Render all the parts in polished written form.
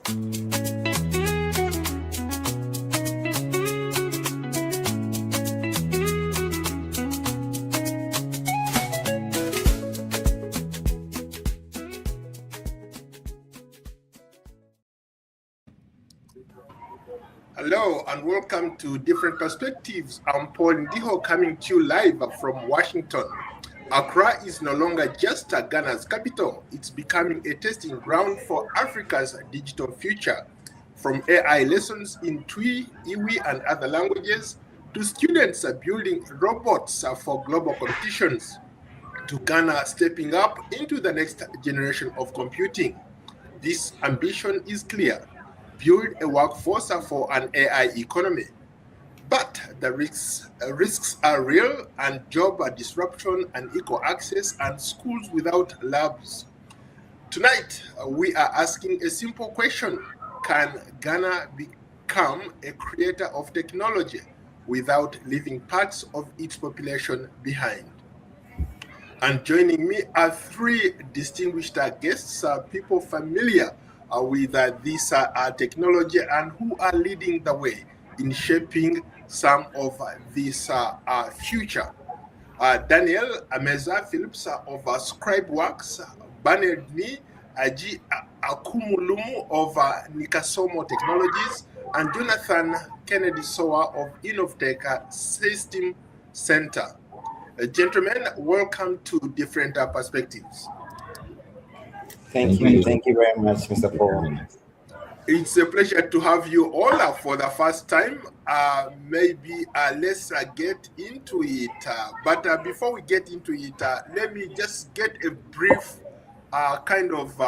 Hello and welcome to Different Perspectives. I'm Paul Ndiho coming to you live from Washington. Accra is no longer just Ghana's capital. It's becoming a testing ground for Africa's digital future. From AI lessons in Twi, Iwi, and other languages, to students building robots for global competitions, to Ghana stepping up into the next generation of computing. This ambition is clear: build a workforce for an AI economy. But the risks are real, and job disruption, and equal access, and schools without labs. Tonight, we are asking a simple question: can Ghana become a creator of technology without leaving parts of its population behind? And joining me are three distinguished guests, people familiar with this technology and who are leading the way in shaping some of this future. Daniel Ameza Phillips of ScribeWorks, Bernard Ni Aji Akumulumu of Nikasomo Technologies, and Jonathan Kennedy Sowa of Innovators System Center. Gentlemen, welcome to Different Perspectives. Thank you very much, Mr. Paul. It's a pleasure to have you all for the first time. Maybe let's get into it. But before we get into it, let me just get a brief kind of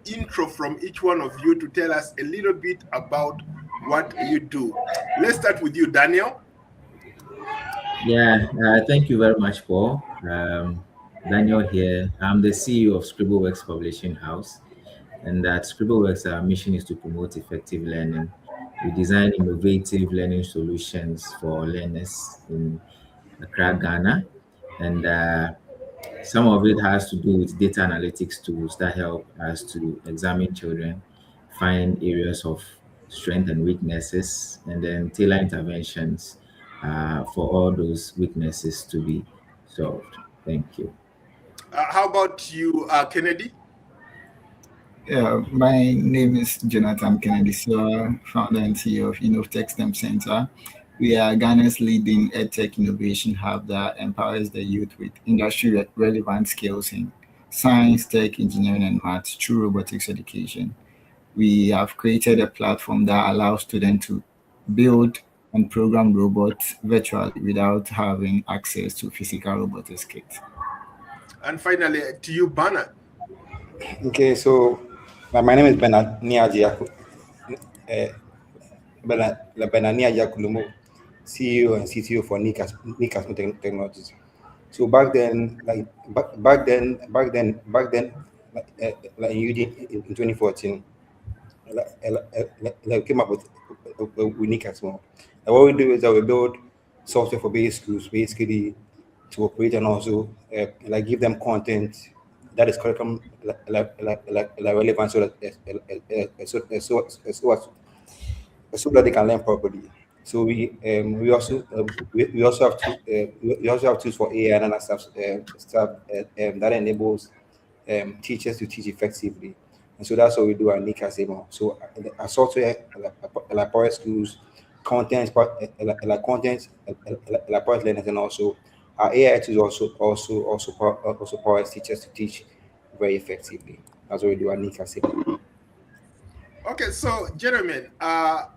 intro from each one of you to tell us a little bit about what you do. Let's start with you, Daniel. Yeah, thank you very much, Paul. Daniel here. I'm the CEO of ScribbleWorks Publishing House, and at ScribbleWorks, our mission is to promote effective learning. We design innovative learning solutions for learners in Accra, Ghana, and some of it has to do with data analytics tools that help us to examine children, find areas of strength and weaknesses, and then tailor interventions for all those weaknesses to be solved. Thank you. How about you, Kennedy? Yeah, my name is Jonathan Kennedy, founder and CEO of Innovators System Center. We are Ghana's leading EdTech innovation hub that empowers the youth with industry-relevant skills in science, tech, engineering, and maths through robotics education. We have created a platform that allows students to build and program robots virtually without having access to physical robotics kits. And finally, to you, Bernard. Okay, so my name is Bernard Niajakulumo, CEO and CTO for Nikas Technologies. So back then, like in 2014, like came up with Nikas more. And what we do is that we build software for basic schools, basically to operate and also like give them content that is curriculum relevant, so that they can learn properly. So we also have tools for AI and other stuff that enables teachers to teach effectively. And so that's what we do at Nikasemo. So our software like power schools, content like power learners, and also our AI tools also power teachers to teach very effectively. That's what we do at Nikasemo. Okay, so gentlemen, Ghana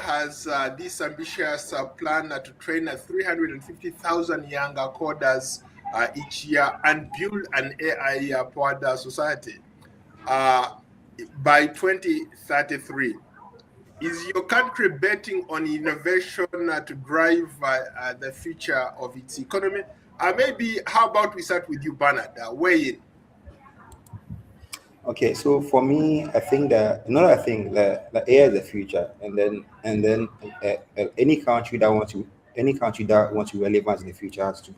has this ambitious plan to train 350,000 younger coders each year and build an AI-powered society by 2033. Is your country betting on innovation to drive the future of its economy? Maybe, how about we start with you, Bernard? Weigh in. Okay, so for me, I think that the AI is the future, and then any country that wants to relevance in the future has to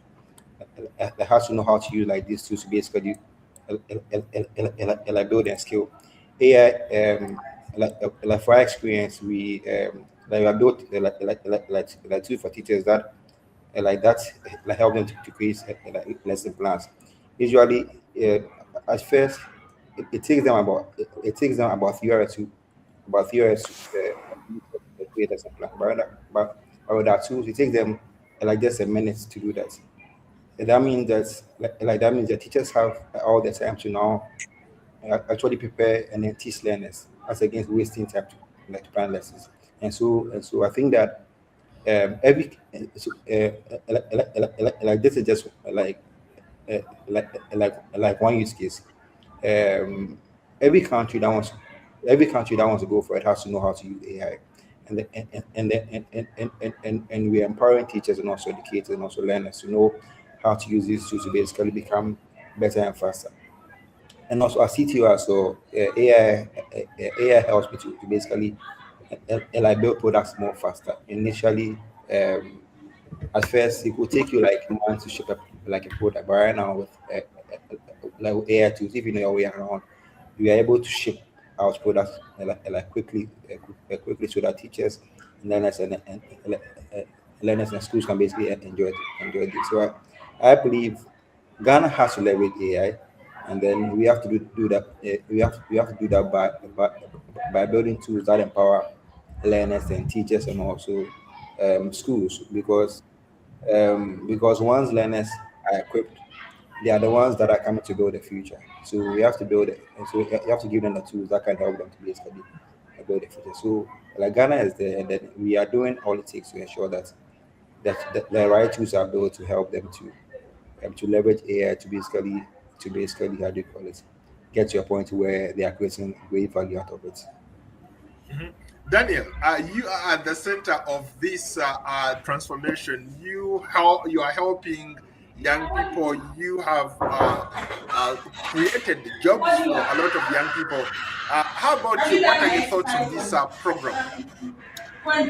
know how to use like these tools to basically build and scale. AI, like for our experience, we have built tool for teachers that that like help them to create lesson plans. Usually, at first, it takes them about 3 hours to create lesson plan. But with our tools, it takes them just a minute to do that. And that means that means that teachers have all the time to now actually prepare and then teach learners as against wasting time to plan lessons. And so I think that every so, this is just like one use case. Um, every country that wants every country that wants to go for it has to know how to use AI, and we are empowering teachers and also educators and also learners to know how to use these tools to basically become better and faster. And also as CTO, also AI helps me to basically build products more faster. Initially, um, at first it could take you like months to ship up like a product, but right now with with AI tools, if you know your way around, we are able to ship our products quickly, so that teachers, learners, learners and schools can basically enjoy this. So I believe Ghana has to leverage AI, and then we have to do that. We have to do that by building tools that empower learners and teachers and also schools, because once learners are equipped, they are the ones that are coming to build the future. So we have to build it, and so you have to give them the tools that can help them to basically build the future. So like Ghana is there, and then we are doing all it takes to ensure that the right tools are built to help them to leverage AI to basically how do you call it, get to a point where they are creating great value out of it. Mhm. Daniel, you are at the center of this transformation. You are helping young people. You have created jobs for a lot of young people. How about you? What are your thoughts on this program?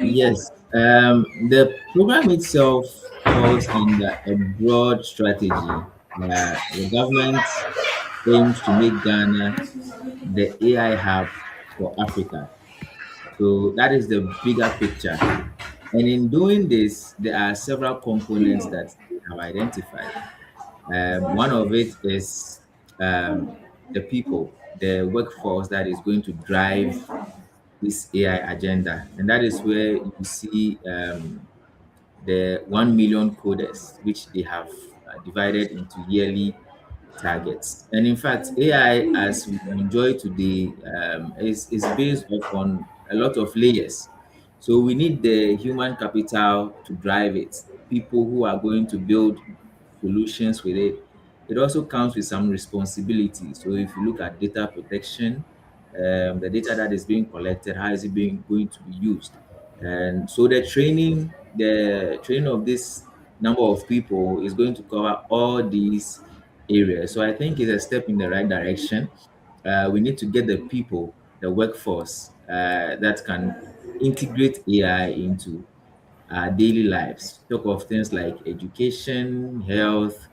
Yes, the program itself falls under a broad strategy. The government aims to make Ghana the AI hub for Africa. So that is the bigger picture. And in doing this, there are several components that we have identified. One of it is the people, the workforce that is going to drive this AI agenda. And that is where you see the 1 million coders, which they have divided into yearly targets. And in fact, AI, as we enjoy today, is based upon a lot of layers. So we need the human capital to drive it, people who are going to build solutions with it. It also comes with some responsibility. So if you look at data protection, the data that is being collected, how is it being going to be used? And so the training of this number of people is going to cover all these areas. So I think it's a step in the right direction. We need to get the people, the workforce that can integrate AI into our daily lives. Talk of things like education, health,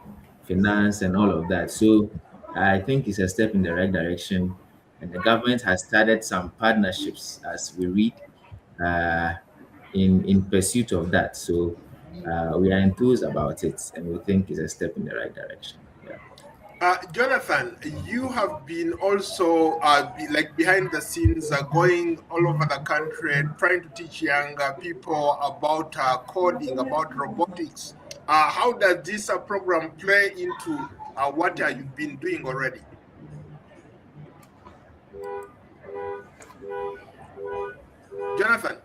finance, and all of that. So I think it's a step in the right direction. And the government has started some partnerships as we read uh, in pursuit of that. So we are enthused about it, and we think it's a step in the right direction. Yeah. Jonathan, you have been also like behind the scenes, going all over the country, trying to teach younger people about coding, about robotics. How does this program play into what you've been doing already? Jonathan,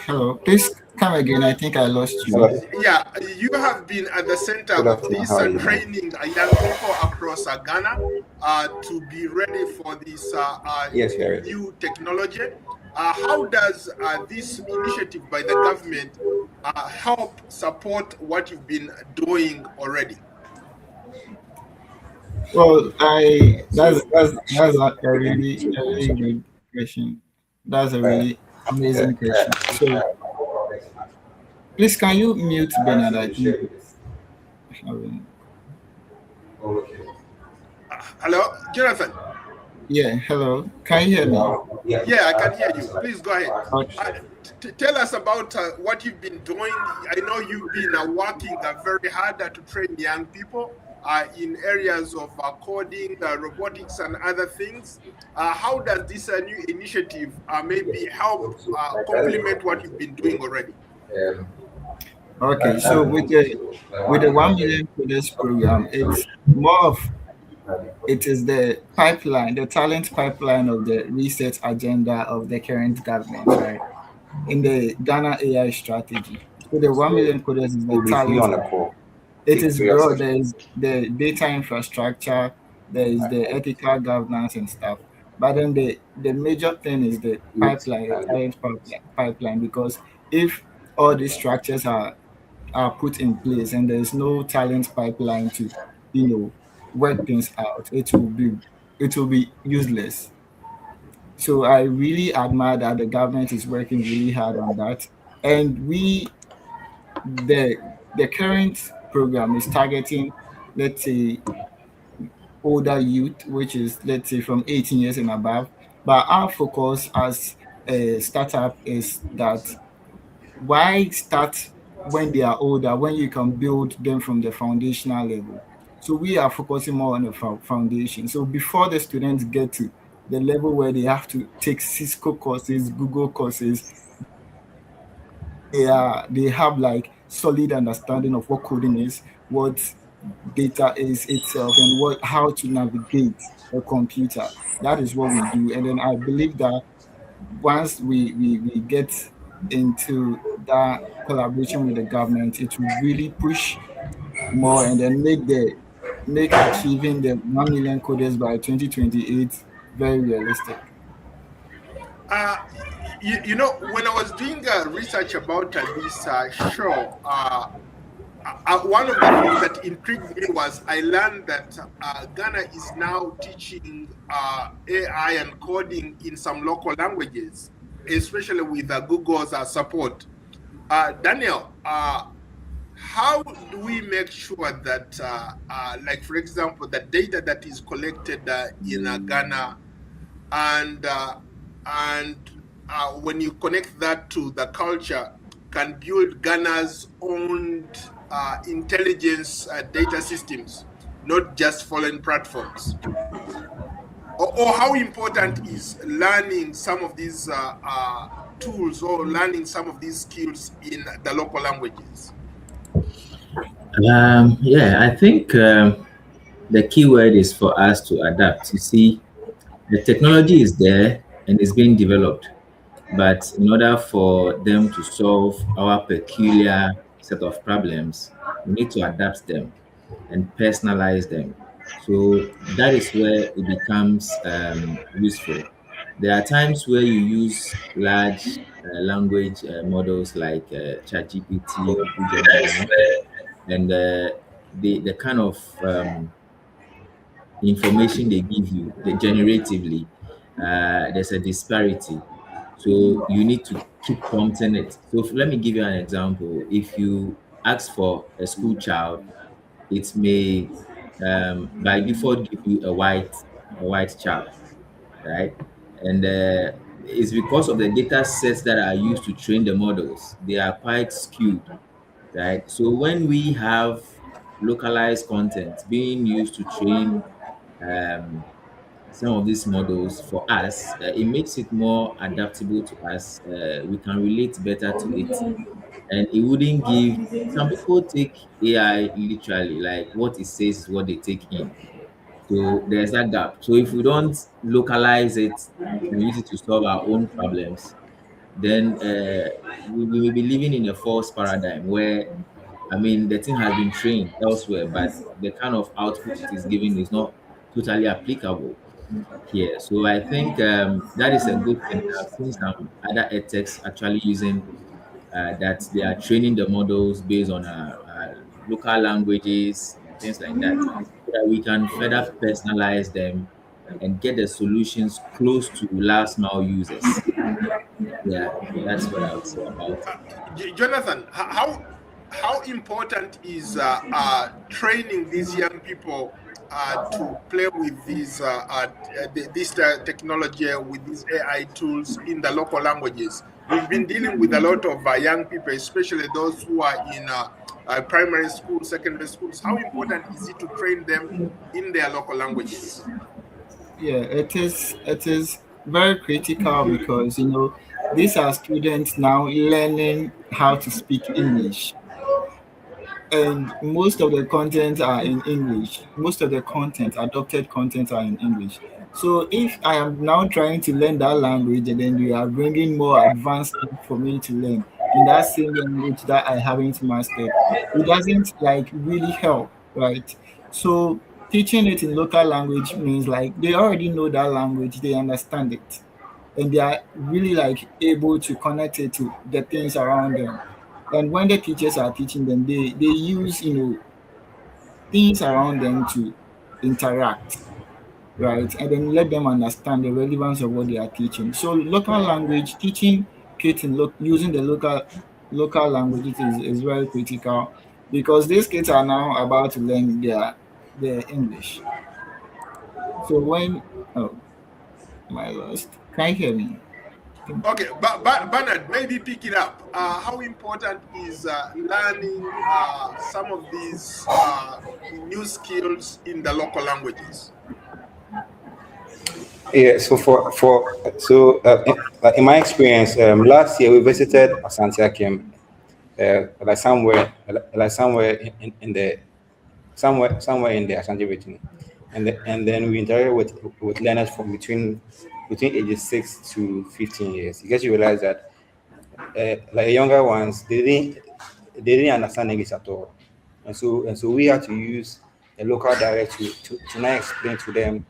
Hello, please come again. I think I lost you. Hello. yeah, you have been at the center Good of afternoon. this How are you doing? training young people across Ghana to be ready for this Yes, we are ready. new technology. How does this initiative by the government help support what you've been doing already? Well, I that's a really good question. That's a Uh, really amazing question. So please, can you mute Bernard? I think. Hello, Jonathan. Yeah, hello. Can you hear me? Yeah, I can hear you. Please go ahead. Okay. Uh, Tell us about what you've been doing. I know you've been working very hard to train young people in areas of coding, robotics, and other things. How does this new initiative maybe help complement what you've been doing already? Okay, so with the 1 million coders program, it's more of it is the pipeline, the talent pipeline of the research agenda of the current government, right? In the Ghana AI strategy. So the 1 million coders is the We'll be free talent. on the call. It is broad. There is the data infrastructure, there is the ethical governance and stuff. But then the major thing is the pipeline, the talent pipeline, because if all these structures are put in place and there is no talent pipeline to, work things out, it will be useless. So I really admire that the government is working really hard on that. And the the current program is targeting, let's say, older youth, which is, let's say, from 18 years and above. But our focus as a startup is that why start when they are older, when you can build them from the foundational level. So we are focusing more on the foundation. So before the students get to the level where they have to take Cisco courses, Google courses, they have like solid understanding of what coding is, what data is itself, and what how to navigate a computer. That is what we do. And then I believe that once we get into that collaboration with the government, it will really push more and then make achieving the 1 million coders by 2028 very realistic. Uh, when I was doing research about this show, one of the things that intrigued me was I learned that Ghana is now teaching AI and coding in some local languages, especially with Google's support. Daniel, how do we make sure that, like, for example, the data that is collected in Ghana and when you connect that to the culture, can build Ghana's own intelligence data systems, not just foreign platforms? Or how important is learning some of these tools or learning some of these skills in the local languages? Yeah, I think the key word is for us to adapt. You see, the technology is there and is being developed, but in order for them to solve our peculiar set of problems, we need to adapt them and personalize them. So that is where it becomes useful. There are times where you use large language models like ChatGPT, Google Gemini, and the kind of information they give you, the generatively, there's a disparity. So you need to keep prompting it. So let me give you an example. If you ask for a school child, it may by default give you a white child, right? And it's because of the data sets that are used to train the models. They are quite skewed, right? So when we have localized content being used to train um, some of these models for us, it makes it more adaptable to us. We can relate better to it, and it wouldn't give. Some people take AI literally, like what it says is what they take in. So there's that gap. So if we don't localize it and use it to solve our own problems, then we will be living in a false paradigm where, I mean, the thing has been trained elsewhere, but the kind of output it is giving is not totally applicable here. So I think that is a good thing. I've seen some other edtechs actually using that they are training the models based on local languages and things like that, so that we can further personalize them and get the solutions close to last mile users. Yeah, that's what I would say about it. Jonathan, how important is training these young people to play with this technology, with these AI tools in the local languages? We've been dealing with a lot of young people, especially those who are in primary schools, secondary schools. How important is it to train them in their local languages? Yeah, it is. It is very critical because these are students now learning how to speak English, and most of the content are in English. Most of the content, adopted content, are in English. So if I am now trying to learn that language, and then you are bringing more advanced stuff for me to learn in that same language that I haven't mastered, it doesn't like really help, right? So teaching it in local language means like they already know that language, they understand it, and they are really like able to connect it to the things around them. And when the teachers are teaching them, they use things around them to interact, right? And then let them understand the relevance of what they are teaching. So local language teaching kids in using the local languages is very critical, because these kids are now about to learn their English. So when oh, my lost, can you hear me? Okay, but Bernard, maybe pick it up. How important is learning some of these new skills in the local languages? Yeah, so in my experience, last year we visited Asante Akim, like somewhere in the somewhere in the Ashanti region, and then we interacted with learners from between ages 6 to 15 years. You guys realize that like younger ones, they didn't understand English at all, and so we had to use a local dialect to now explain to them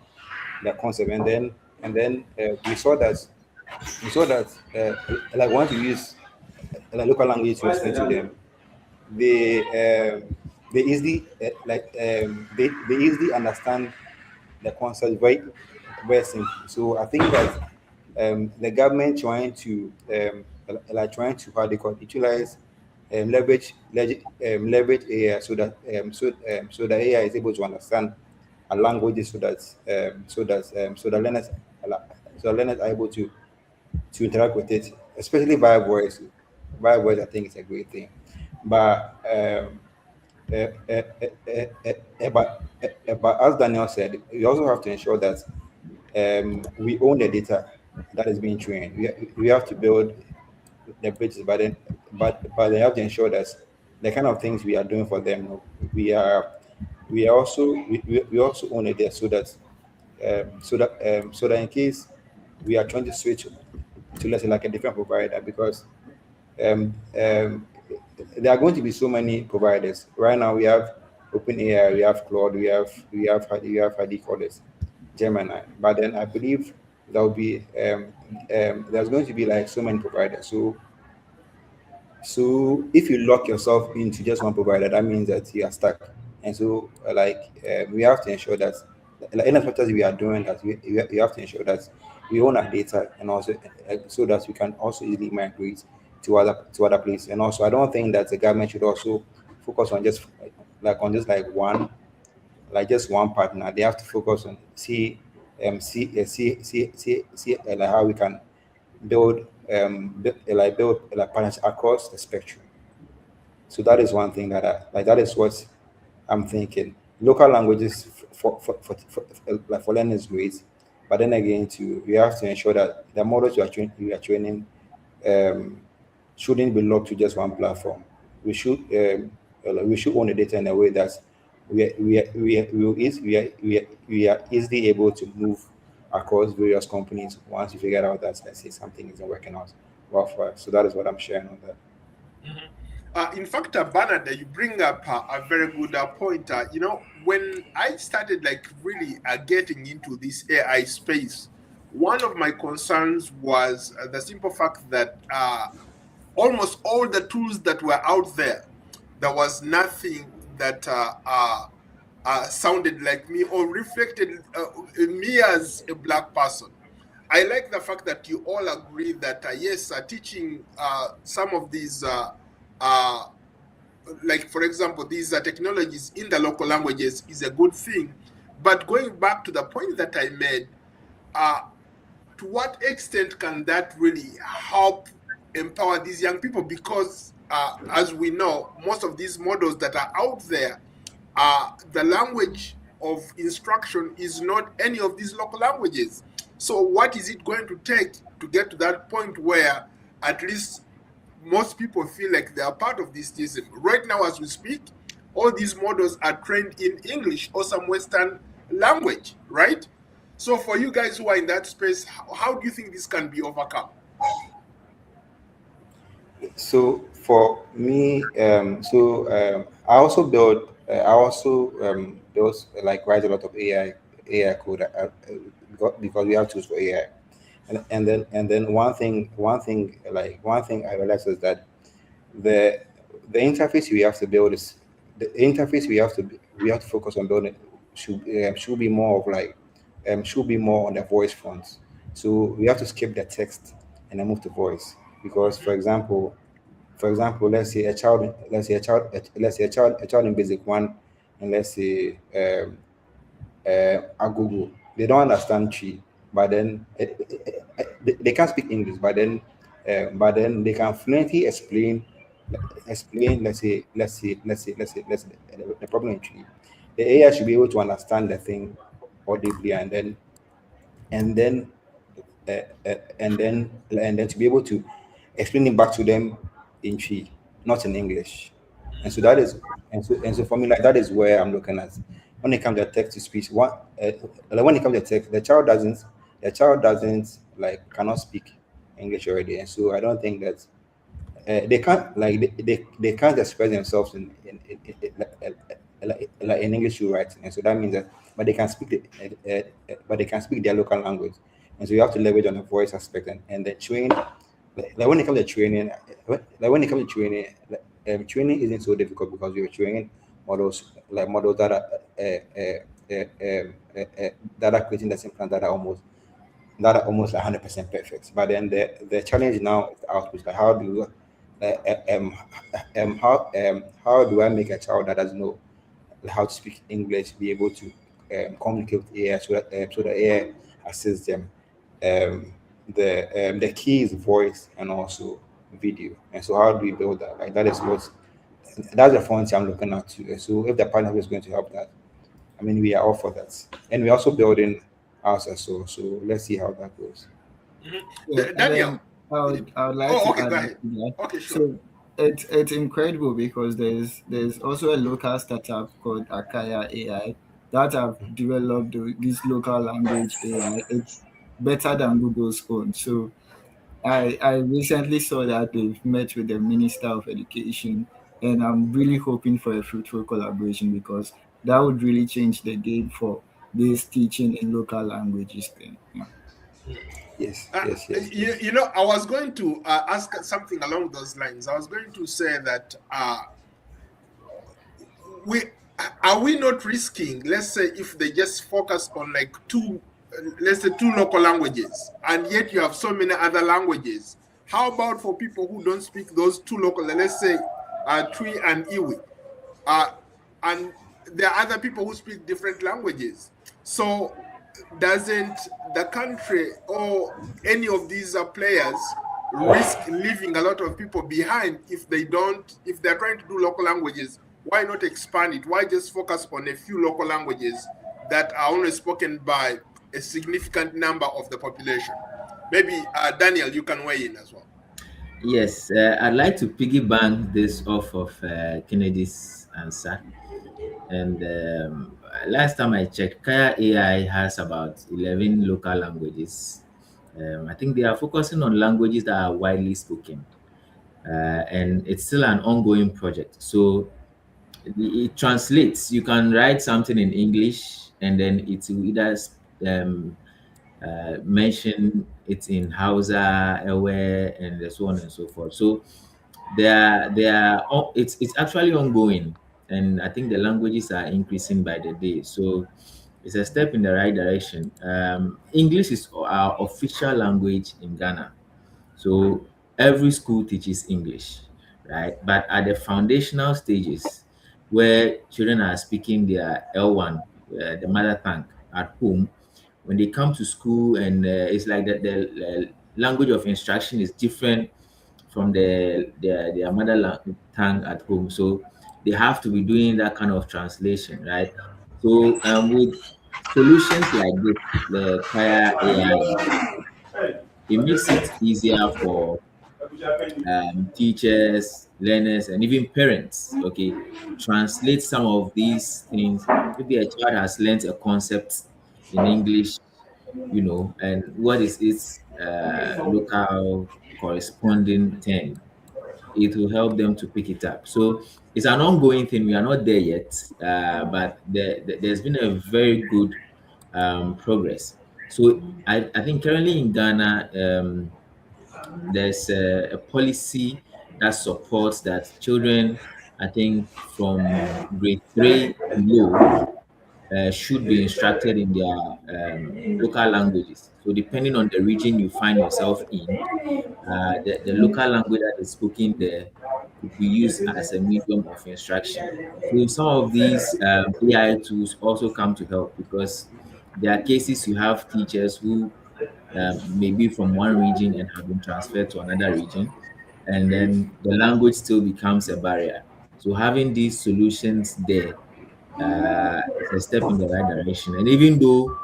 the concept, and then we saw that like once you use like local language to explain to them, they they easily they easily understand the concept very simple. So I think that the government trying to how they call it, utilize leverage AI so that AI is able to understand a language so that learners are able to interact with it, especially via voice. Via voice, I think it's a great thing. But but as Daniel said, we also have to ensure that we own the data that is being trained. We have to build the bridges, but they have to ensure that the kind of things we are doing for them, we are we also own it there, so that in case we are trying to switch to, let's say, like a different provider, because um, um, there are going to be so many providers. Right now, we have OpenAI, we have Claude, how do you call this, Gemini. But then I believe there will be there's going to be like so many providers. So if you lock yourself into just one provider, that means that you are stuck. And so we have to ensure that, like, in as much as we are doing that, we have to ensure that we own our data, and also so that we can also easily migrate to other places. And also, I don't think that the government should also focus on just like just one partner. They have to focus on like how we can build like partners across the spectrum. So that is one thing that is what I'm thinking. Local languages for learning is great, but then again, too, we have to ensure that the models you are training um, shouldn't be locked to just one platform. We should own the data in a way that we are easily able to move across various companies once you figure out that, let's say, something isn't working out well for us. So that is what I'm sharing on that. In fact, Bernard, you bring up a very good point. When I started like really getting into this AI space, one of my concerns was the simple fact that almost all the tools that were out there was nothing that sounded like me or reflected me as a Black person. I like the fact that you all agree that yes, teaching some of these, like for example, these technologies in the local languages is a good thing. But going back to the point that I made, uh, to what extent can that really help empower these young people? Because as we know, most of these models that are out there, the language of instruction is not any of these local languages. So what is it going to take to get to that point where at least most people feel like they are part of this system? Right now, as we speak, all these models are trained in English or some Western language, right? So for you guys who are in that space, how do you think this can be overcome? So for me, I also build, build, like, write a lot of AI code, because we have tools for AI. And then one thing I realized is that the the interface we have to build is the interface we have to focus on building should be more of like should be more on the voice front. So we have to skip the text and then move to voice, because for example, let's say a child in basic one, and let's say Agogo. They don't understand Chi, but then they can't speak English, but then they can fluently explain. Let's say the problem in Chi. The AI should be able to understand the thing audibly, and then and then to be able to explain it back to them in Chi, not in English. And so that is and so for me, like, that is where I'm looking at when it comes to text to speech. Like, when it comes to text, the child doesn't like cannot speak English already, and so I don't think that they can't like they can't express themselves like in English you write, and so that means that but they can speak their local language, and so you have to leverage on the voice aspect, and the train like when it comes to training, training isn't so difficult because you're training models that are creating the same plan that are almost 100% perfect. But then the challenge now is the output. Like, how do I make a child that doesn't know how to speak English be able to communicate with AI, so that AI assists them? The key is voice and also video. And so how do we build that? Like, that's the front I'm looking at too. And so if the partner is going to help that, I mean, we are all for that. And we're also building ours as well. So let's see how that goes. Yeah, and Daniel. then I would like Oh, to okay, add go on ahead. to that. Okay, sure. So it's incredible because there's also a local startup called Akaya AI that have developed this local language AI. It's better than Google's own. So I recently saw that they've met with the Minister of Education, and I'm really hoping for a fruitful collaboration because that would really change the game for this teaching in local languages thing. Yeah. Yes, Uh, yes, yes, you, yes. you know, I was going to ask something along those lines. I was going to say that we are we not risking, let's say, if they just focus on like let's say two local languages, and yet you have so many other languages. How about for people who don't speak those two local, let's say Twi and Iwi, uh, and there are other people who speak different languages. So doesn't the country or any of these players risk leaving a lot of people behind if they're trying to do local languages? Why not expand it? Why just focus on a few local languages that are only spoken by a significant number of the population? Maybe Daniel, you can weigh in as well. Yes, I'd like to piggyback this off of Kennedy's answer. And last time I checked, Kaya AI has about 11 local languages. I think they are focusing on languages that are widely spoken. And it's still an ongoing project. So it translates. You can write something in English and then it will either um, mention it in Hausa, Ewe, and so on and so forth. So it's actually ongoing, and I think the languages are increasing by the day. So it's a step in the right direction. English is our official language in Ghana, so every school teaches English, right? But at the foundational stages, where children are speaking their L1 the mother tongue at home, when they come to school, and it's like that the language of instruction is different from their tongue at home. So they have to be doing that kind of translation, right? So with solutions like this, the Choir AI, it makes it easier for teachers, learners, and even parents. Okay, translate some of these things. Maybe a child has learned a concept in English, and what is its local corresponding term. It will help them to pick it up. So it's an ongoing thing. We are not there yet, but there's been a very good progress. So I think currently in Ghana, there's a policy that supports that children, I think from grade three below, should be instructed in their local languages. So depending on the region you find yourself in, the local language that is spoken there could be used as a medium of instruction. So some of these AI tools also come to help, because there are cases you have teachers who maybe from one region and have been transferred to another region, and then the language still becomes a barrier. So having these solutions there is a step in the right direction. And even though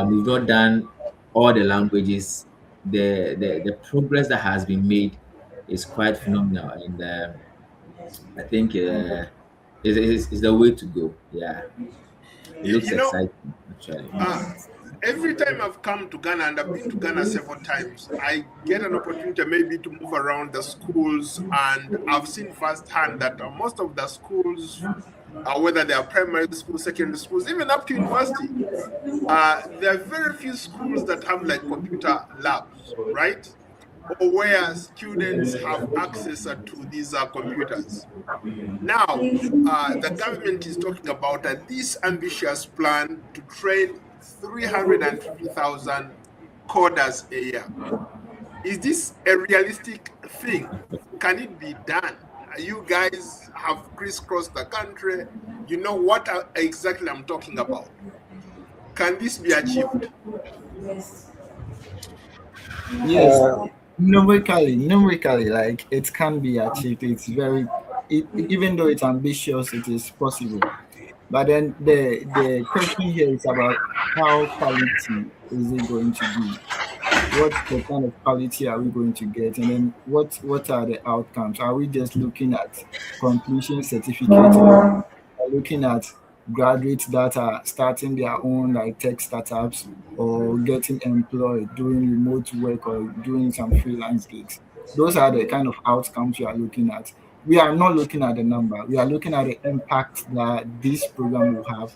we've not done all the languages, the progress that has been made is quite phenomenal, and I think is the way to go. Yeah, it You, looks you know, exciting actually. uh, every time I've come to Ghana, and I've been to Ghana several times, I get an opportunity maybe to move around the schools, and I've seen firsthand that most of the schools, whether they are primary schools, secondary schools, even up to university, there are very few schools that have like computer labs, right? Or where students have access to these computers. Now, the government is talking about this ambitious plan to train 350,000 coders a year. Is this a realistic thing? Can it be done? You guys have crisscrossed the country. You know what exactly I'm talking about. Can this be achieved? Yes, numerically, like it can be achieved. It's even though it's ambitious, it is possible. But then the question here is about how quality is it going to be? What the kind of quality are we going to get, and then what are the outcomes? Are we just looking at completion certificate, and then looking at graduates that are starting their own like tech startups or getting employed doing remote work or doing some freelance gigs? Those are the kind of outcomes we are looking at. We are not looking at the number, we are looking at the impact that this program will have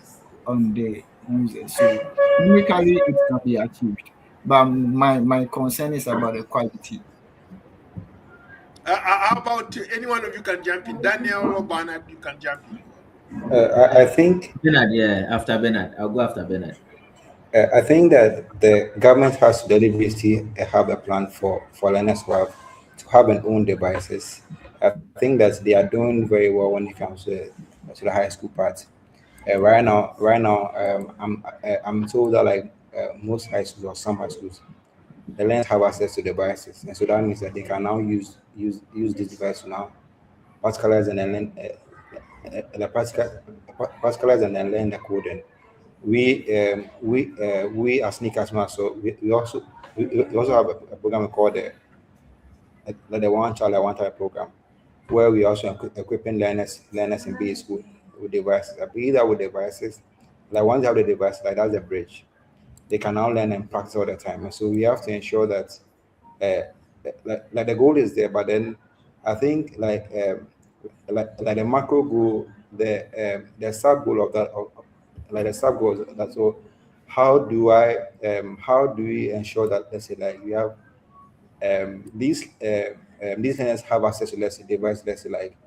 on the users. So numerically it can be achieved, but my concern is about the quality. How about any one of you can jump in? Daniel or Bernard, you can jump in. I think Bernard, yeah, after Bernard, I'll go after Bernard. I think that the government has to deliberately have a plan for learners to have an own devices. I think that they are doing very well when it comes to the high school part. I'm told that like most high schools or some high schools, the learners have access to devices, and so that means that they can now use this device to now particularize and then learn particularize and then learn the coding. We as sneakers so we also have a program called the one child one time program, where we also equipping learners in basic school with devices. Either with devices, like once they have the device, like that's the bridge. They can now learn and practice all the time. And so we have to ensure that like the goal is there, but then I think like the macro goal, the sub goal of that, like the sub goals. That so, how do we ensure that, let's say, like we have these learners have access to, let's say, device, let's say, like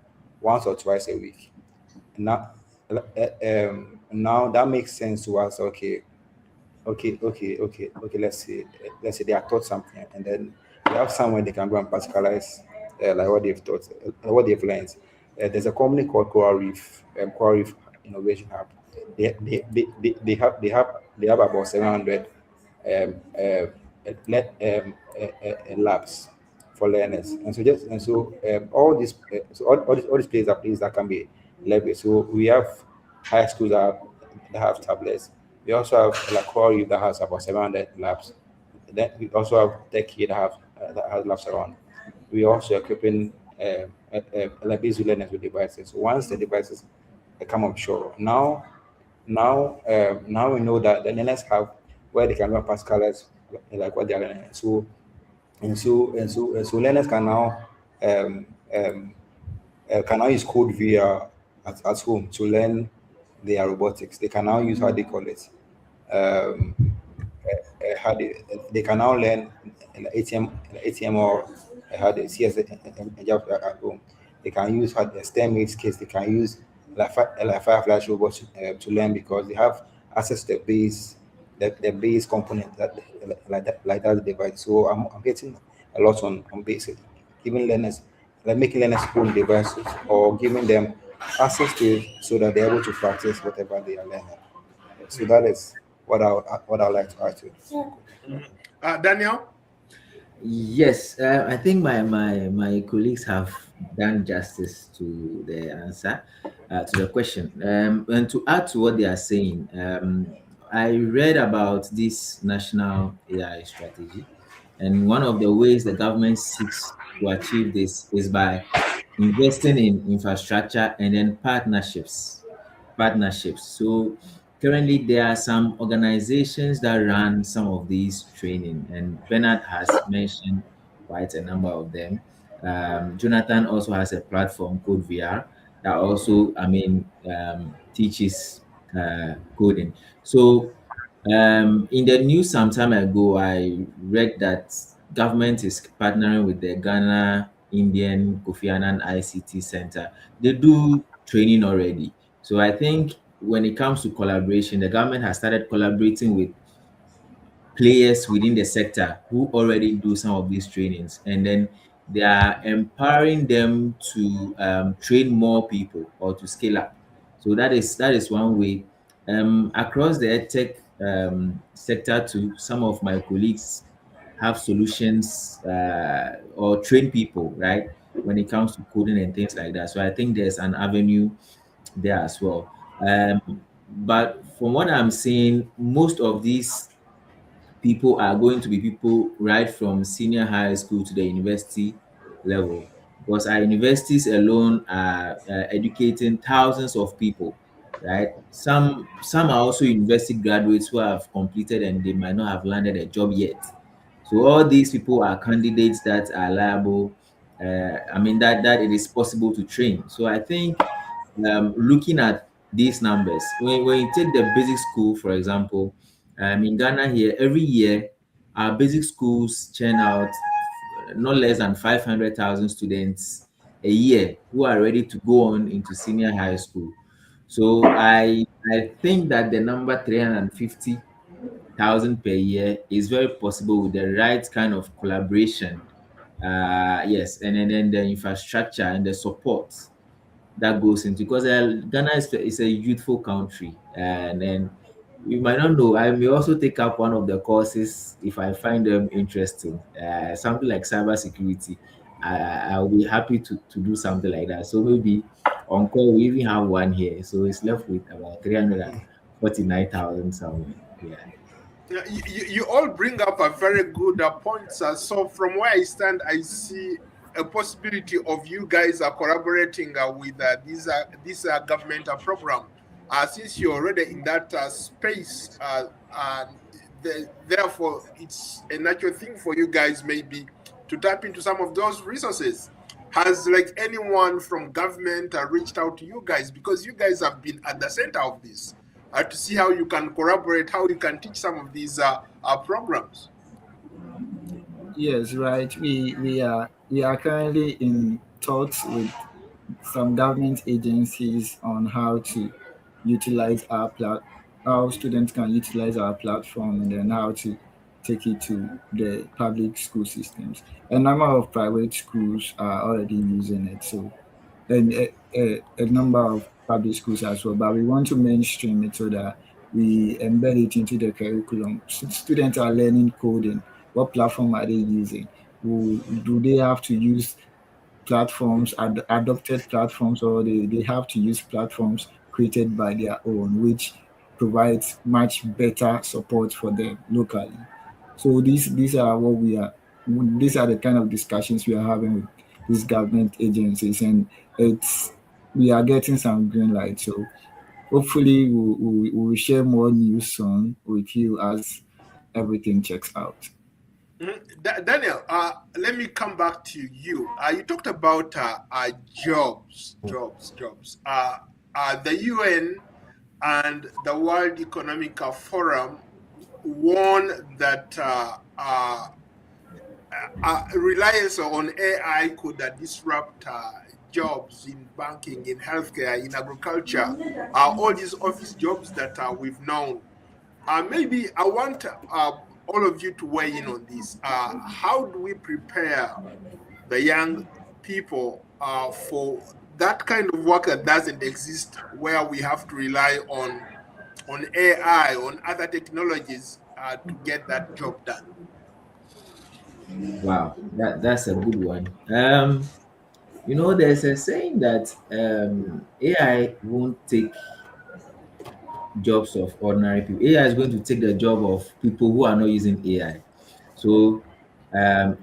once or twice a week. Now that makes sense to us. Okay, let's say they are taught something, and then they have somewhere they can go and particularize like what they've taught, what they've learned. There's a company called Coral Reef Innovation Hub. they have about 700 labs for learners, and so just and so all these places are places that can be leveraged. So we have high schools that have tablets. We also have like Quarry that has about 700 labs. Then we also have Tech here that has labs around. We also equipping like these learners with devices. So once the devices come up shore, now we know that the learners have where they can learn Pascal's like what they are learning. So learners um, um, can now use code via at home to learn their robotics. They can now use how they call it. Um, how they can now learn ATM or how the CS job at home. They can use how the STEM age case. They can use like Firefly robots to learn because they have access to the base component that like that device. So I'm getting a lot on basic, giving learners like making learners own devices or giving them access to it so that they're able to practice whatever they are learning. So that is what I would like to add to it. Mhm. Daniel? Yes, I think my colleagues have done justice to the answer to the question. And to add to what they are saying, I read about this national AI strategy, and one of the ways the government seeks to achieve this is by investing in infrastructure and then partnerships. So currently there are some organizations that run some of these training, and Bernard has mentioned quite a number of them. Jonathan also has a platform called VR that also, teaches coding. So in the news some time ago, I read that government is partnering with the Ghana Indian Kofi Annan ICT Center. They do training already. So I think when it comes to collaboration, the government has started collaborating with players within the sector who already do some of these trainings, and then they are empowering them to train more people or to scale up. So that is one way. Across the edtech sector, to some of my colleagues have solutions or train people, right, when it comes to coding and things like that. So I think there's an avenue there as well. But from what I'm seeing, most of these people are going to be people right from senior high school to the university level, because our universities alone are educating thousands of people, right? Some are also university graduates who have completed and they might not have landed a job yet. So all these people are candidates that are liable. That it is possible to train. So I think looking at these numbers, when you take the basic school, for example, in Ghana here, every year, our basic schools churn out not less than 500,000 students a year who are ready to go on into senior high school. So I think that the number 350,000 per year is very possible with the right kind of collaboration. Yes, and then the infrastructure and the support that goes into, because Ghana is a youthful country, and then you might not know. I may also take up one of the courses if I find them interesting. Something like cybersecurity. I'll be happy to do something like that. So maybe on call we even have one here. So it's left with about 349,000 somewhere. Yeah. Yeah, you all bring up a very good point, sir. So from where I stand, I see a possibility of you guys are collaborating with this government program. Since you're already in that space, and therefore it's a natural thing for you guys maybe to tap into some of those resources. Has like anyone from government reached out to you guys, because you guys have been at the center of this, to see how you can collaborate, how you can teach some of these programs? Yes, right. We are currently in talks with some government agencies on how to utilize how students can utilize our platform, and then how to take it to the public school systems. A number of private schools are already using it, so and a number of public schools as well, but we want to mainstream it so that we embed it into the curriculum. Students are learning coding. What platform are they using? Do they have to use platforms, adopted platforms, or they have to use platforms created by their own, which provides much better support for them locally. So these are what we are. These are the kind of discussions we are having with these government agencies, and it's we are getting some green light. So hopefully we'll share more news soon with you as everything checks out. Daniel, let me come back to you. You talked about jobs. The UN and the World Economic Forum warn that reliance on AI could disrupt jobs in banking, in healthcare, in agriculture, all these office jobs that we've known. Maybe I want all of you to weigh in on this. How do we prepare the young people for that kind of work that doesn't exist, where we have to rely on AI, on other technologies to get that job done? Wow, that's a good one. There's a saying that AI won't take jobs of ordinary people. AI is going to take the job of people who are not using AI. So,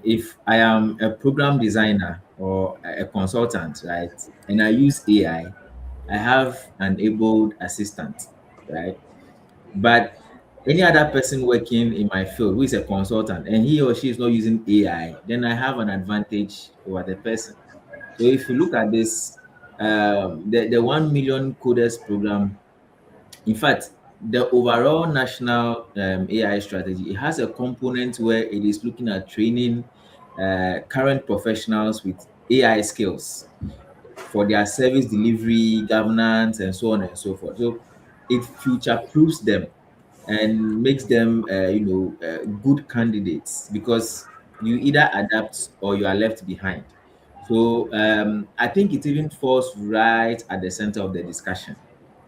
if I am a program designer or a consultant, right, and I use I have an able assistant, right? But any other person working in my field who is a consultant and he or she is not using AI, then I have an advantage over the person. So if you look at this, the 1 million coders program, in fact, the overall national AI strategy, it has a component where it is looking at training current professionals with AI skills for their service delivery, governance, and so on and so forth. So it future proofs them and makes them, good candidates, because you either adapt or you are left behind. So I think it even falls right at the center of the discussion,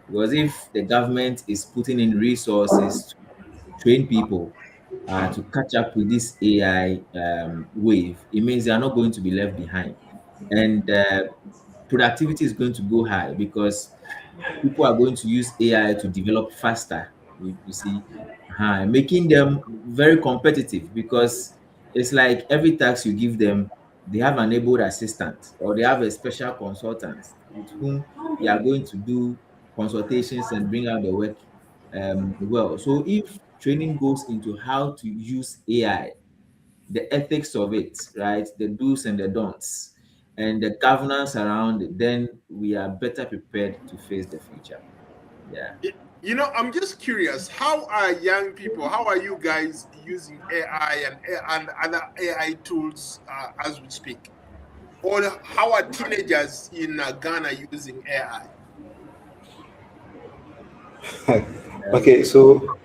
because if the government is putting in resources to train people to catch up with this AI wave, it means they are not going to be left behind. And productivity is going to go high because people are going to use AI to develop faster. You see, making them very competitive, because it's like every task you give them, they have an enabled assistant or they have a special consultant with whom they are going to do consultations and bring out the work well. So if training goes into how to use AI, the ethics of it, right? The do's and the don'ts, and the governance around it, then we are better prepared to face the future. Yeah. I'm just curious. How are young people? How are you guys using AI and other AI tools as we speak? Or how are teenagers in Ghana using AI? Okay, so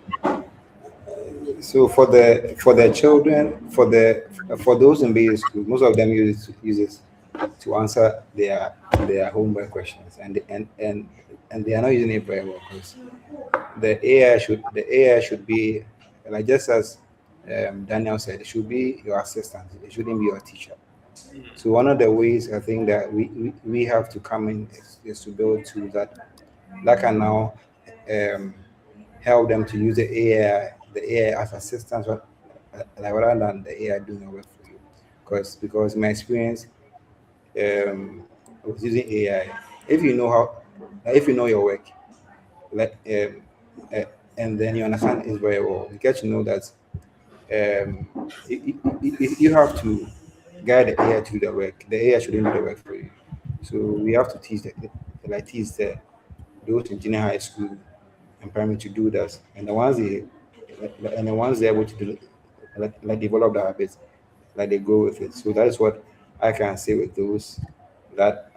for the children, for those in basic school, most of them use it to answer their homework questions, and they are not using it very well, because the AI should be, like, just as Daniel said, it should be your assistant. It shouldn't be your teacher. So one of the ways I think that we have to come in is to build tools that can now um, help them to use the AI as assistants, like, rather than the AI doing the work for you. Because in my experience, with using AI, if you know if you know your work, like, uh, and then you understand it very well, you get to know that you have to guide the AI to do the work. The AI shouldn't do the work for you. So we have to teach those in junior high school and primary to do that. And the ones they're able to do, like develop the habits, like they go with it. So that is what I can say with those that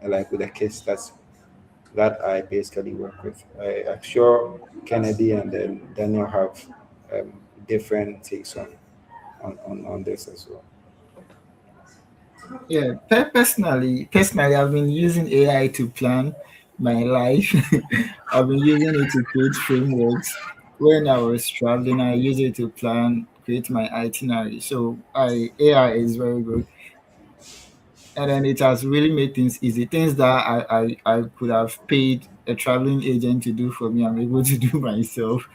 like with the kids that I basically work with. I'm sure Kennedy and then Daniel have different takes on this as well. Yeah, personally, I've been using AI to plan my life. I've been using it to create frameworks. When I was traveling, I use it to create my itinerary. So I AI is very good, and then it has really made things easy. Things that I could have paid a traveling agent to do for me, I'm able to do myself.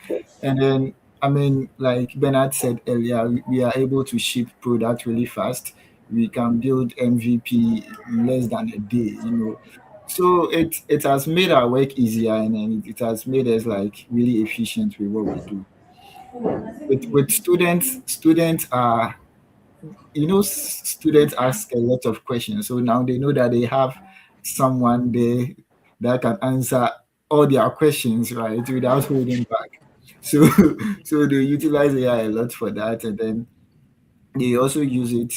And then, I mean, like Bernard said earlier, we are able to ship product really fast. We can build MVP in less than a day, you know. So it has made our work easier, and then it has made us like really efficient with what we do. With students are, you know, students ask a lot of questions, so now they know that they have someone there that can answer all their questions, right, without holding back. So so they utilize AI a lot for that, and then they also use it.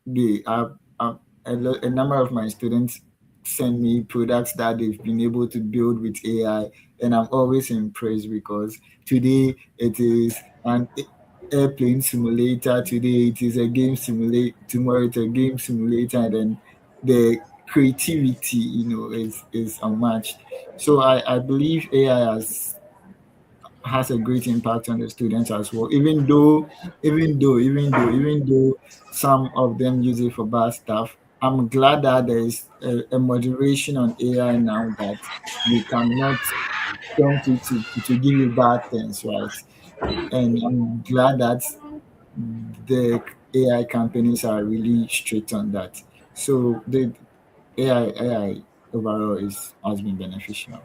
They a number of my students send me products that they've been able to build with AI, and I'm always impressed because today it is an airplane simulator, today it is a game simulator, tomorrow it's a game simulator, and then the creativity, you know, is unmatched. So I believe AI has a great impact on the students as well. Even though some of them use it for bad stuff, I'm glad that there is a moderation on AI now that you cannot prompt it to give you bad things, right? And I'm glad that the AI companies are really strict on that. So the AI overall is has been beneficial.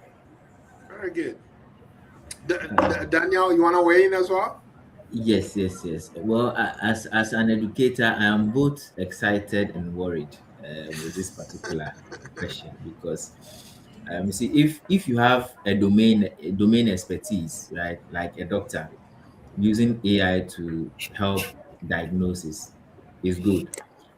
Very good. Uh, Daniel, you want to weigh in as well? yes, yes, yes. Well, as an educator, I am both excited and worried with this particular question because you see, if you have a domain expertise, right, like a doctor, using AI to help diagnosis is good.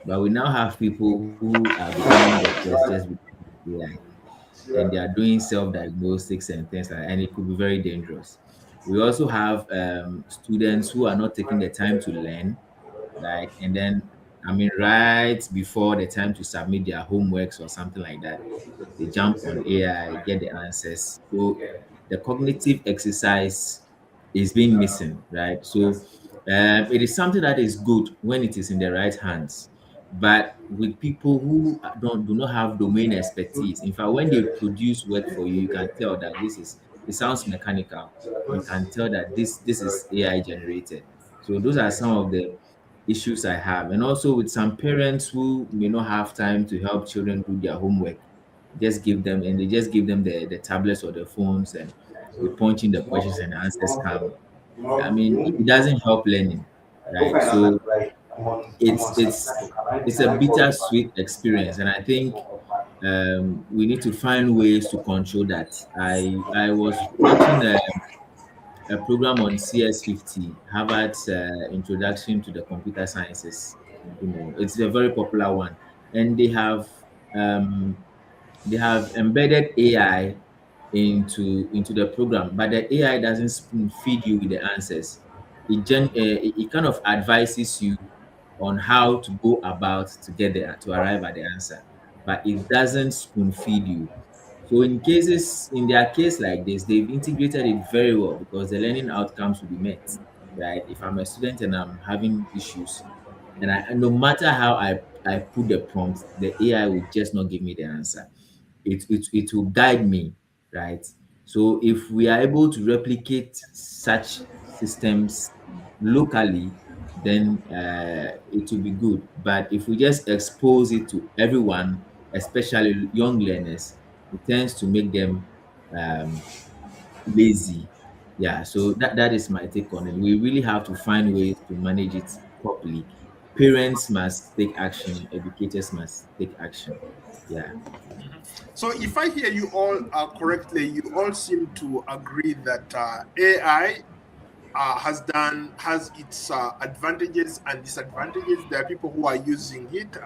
But we now have people who are becoming doctors just because of AI, and they are doing self-diagnostics and things like that, and it could be very dangerous. We also have students who are not taking the time to learn, like, and then I mean, right before the time to submit their homeworks or something like that, they jump on AI, get the answers. So the cognitive exercise is being missing, right? So it is something that is good when it is in the right hands, but with people who do not have domain expertise. In fact, when they produce work for you, you can tell that it sounds mechanical. You can tell that this is AI generated. So those are some of the issues I have, and also with some parents who may not have time to help children do their homework, they just give them the tablets or the phones, and they punch in the questions and the answers come. I mean, it doesn't help learning, right? So it's it's it's a bittersweet experience, and I think we need to find ways to control that. I was watching a program on CS50, Harvard's Introduction to the Computer Sciences. You know, it's a very popular one, and um, they have embedded AI into the program, but the AI doesn't spoon feed you with the answers. It kind of advises you on how to go about to arrive at the answer, but it doesn't spoon feed you. So in their case like this, they've integrated it very well because the learning outcomes will be met, right? If I'm a student and I'm having issues, and no matter how I put the prompt, the AI will just not give me the answer. It will guide me, right? So if we are able to replicate such systems locally, then it will be good. But if we just expose it to everyone, especially young learners, it tends to make them um, lazy. Yeah, so that is my take on it. We really have to find ways to manage it properly. Parents must take action, educators must take action. Yeah. So, if I hear you all correctly, you all seem to agree that AI has its advantages and disadvantages. There are people who are using it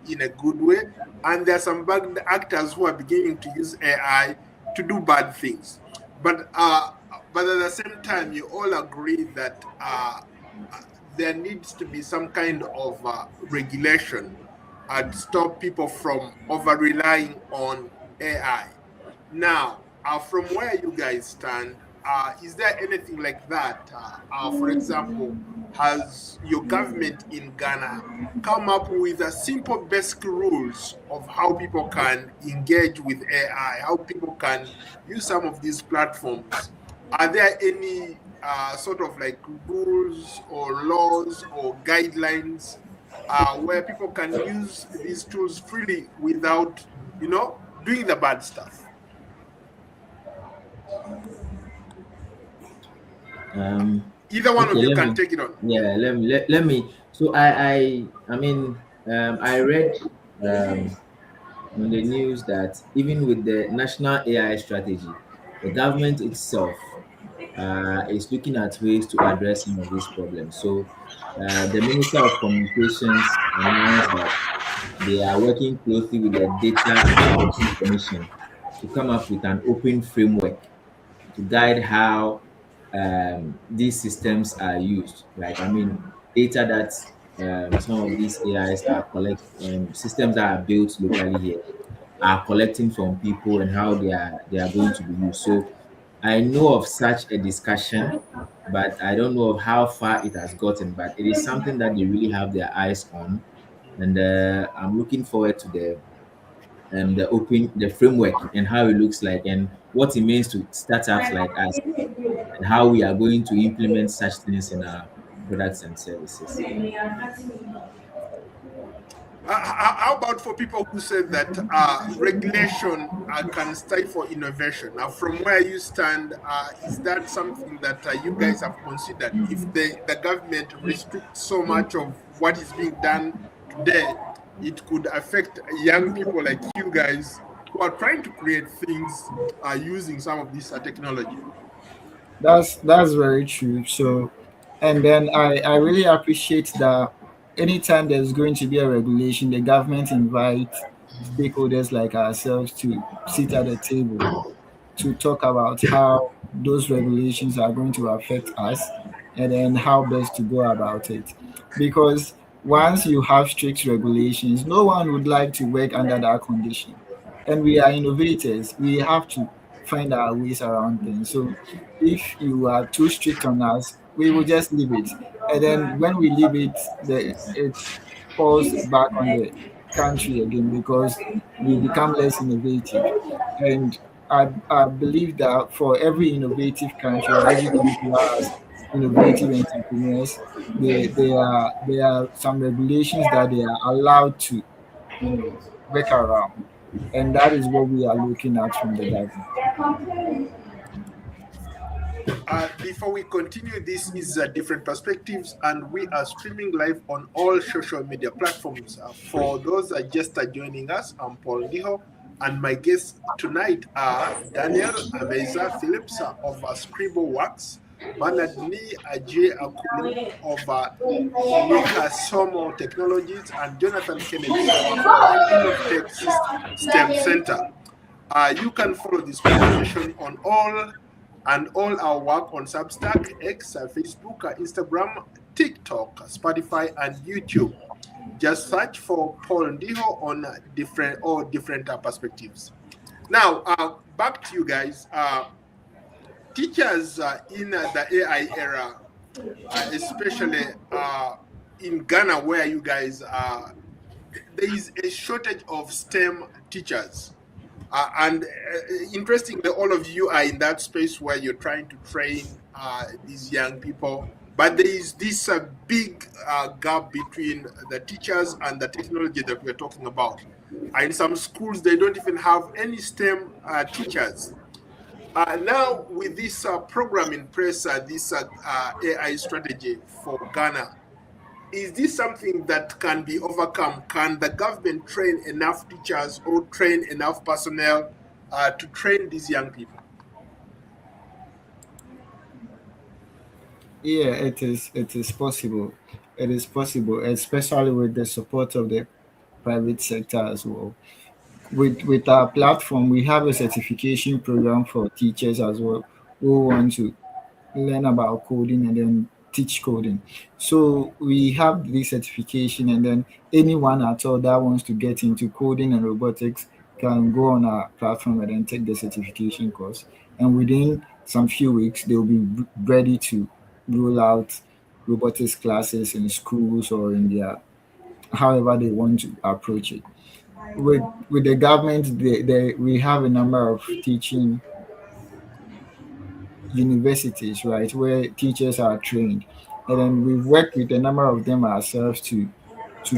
in a good way, and there are some bad actors who are beginning to use AI to do bad things. But at the same time, you all agree that there needs to be some kind of regulation to stop people from over relying on AI. Now, from where you guys stand, is there anything like that? For example, has your government in Ghana come up with a simple basic rules of how people can engage with AI, how people can use some of these platforms? Are there any sort of like rules or laws or guidelines where people can use these tools freely without, doing the bad stuff? Either one of Okay, you let can me. take it on. Yeah, let me. So I mean, I read um, on the news that even with the national AI strategy, the government itself is looking at ways to address some of these problems. So the Minister of Communications announced that they are working closely with the Data and Privacy Commission to come up with an open framework to guide how these systems are used. Like, I mean, data that some of these AIs are collect systems that are built locally here are collecting from people and how they are going to be used. So I know of such a discussion, but I don't know of how far it has gotten. But it is something that they really have their eyes on, and I'm looking forward to the framework and how it looks like and what it means to startups like us and how we are going to implement such things in our products and services. How about for people who say that regulation can stifle innovation? Now, from where you stand, is that something that you guys have considered? If the government restricts so much of what is being done today, it could affect young people like you guys who are trying to create things using some of this technology. That's very true. So, and then I really appreciate that anytime there's going to be a regulation, the government invites stakeholders like ourselves to sit at the table to talk about how those regulations are going to affect us and then how best to go about it. Because once you have strict regulations, no one would like to work under that condition. And we are innovators, we have to find our ways around things. So if you are too strict on us, we will just leave it. And then when we leave it, it falls back on the country again because we become less innovative. And I believe that for every innovative country or every country that has innovative entrepreneurs, there are some regulations that they are allowed to, work around. And that is what we are looking at from the government. Before we continue, this is Different Perspectives, and we are streaming live on all social media platforms. For those just joining us, I'm Paul Ndiho, and my guests tonight are Daniel Ameza Phillips of Scribble Works, Bernard Ni Ajay Akulu of Nika Somo Technologies, and Jonathan Kennedy from Innovatech STEM Center. You can follow this conversation on all our work on Substack, X, Facebook, Instagram, TikTok, Spotify, and YouTube. Just search for Paul Ndiho on different perspectives. Now, back to you guys. Teachers in the AI era, especially in Ghana, where you guys are, there is a shortage of STEM teachers. And interestingly, all of you are in that space where you're trying to train these young people. But there is this big gap between the teachers and the technology that we're talking about. In some schools, they don't even have any STEM teachers. Now, with this program in place, this AI strategy for Ghana, is this something that can be overcome? Can the government train enough teachers or train enough personnel to train these young people? Yeah, it is. It is possible. It is possible, especially with the support of the private sector as well. With our platform, we have a certification program for teachers as well who want to learn about coding and then teach coding. So we have this certification, and then anyone at all that wants to get into coding and robotics can go on our platform and then take the certification course. And within some few weeks, they'll be ready to roll out robotics classes in schools or in their however they want to approach it. With the government, we have a number of teaching universities, right, where teachers are trained. And then we've worked with a number of them ourselves to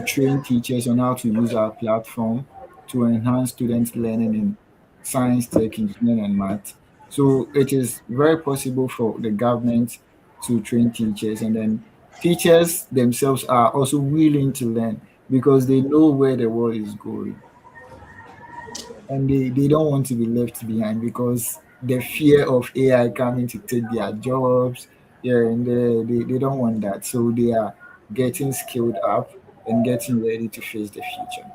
train teachers on how to use our platform to enhance students' learning in science, tech, engineering, and math. So it is very possible for the government to train teachers, and then teachers themselves are also willing to learn because they know where the world is going, and they don't want to be left behind because the fear of AI coming to take their jobs. Yeah, and they don't want that. So they are getting skilled up and getting ready to face the future.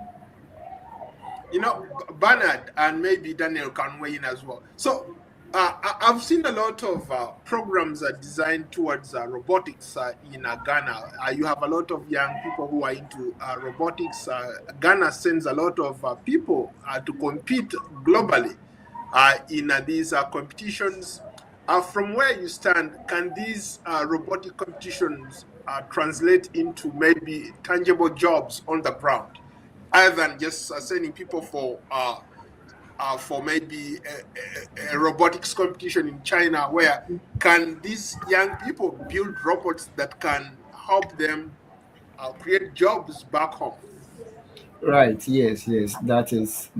Bernard and maybe Daniel can weigh in as well. So I've seen a lot of programs are designed towards robotics in Ghana. You have a lot of young people who are into robotics. Ghana sends a lot of people to compete globally in these competitions. From where you stand, can these robotic competitions translate into maybe tangible jobs on the ground, other than just sending people for maybe a robotics competition in China? Where can these young people build robots that can help them create jobs back home? Right. Yes. Yes. That is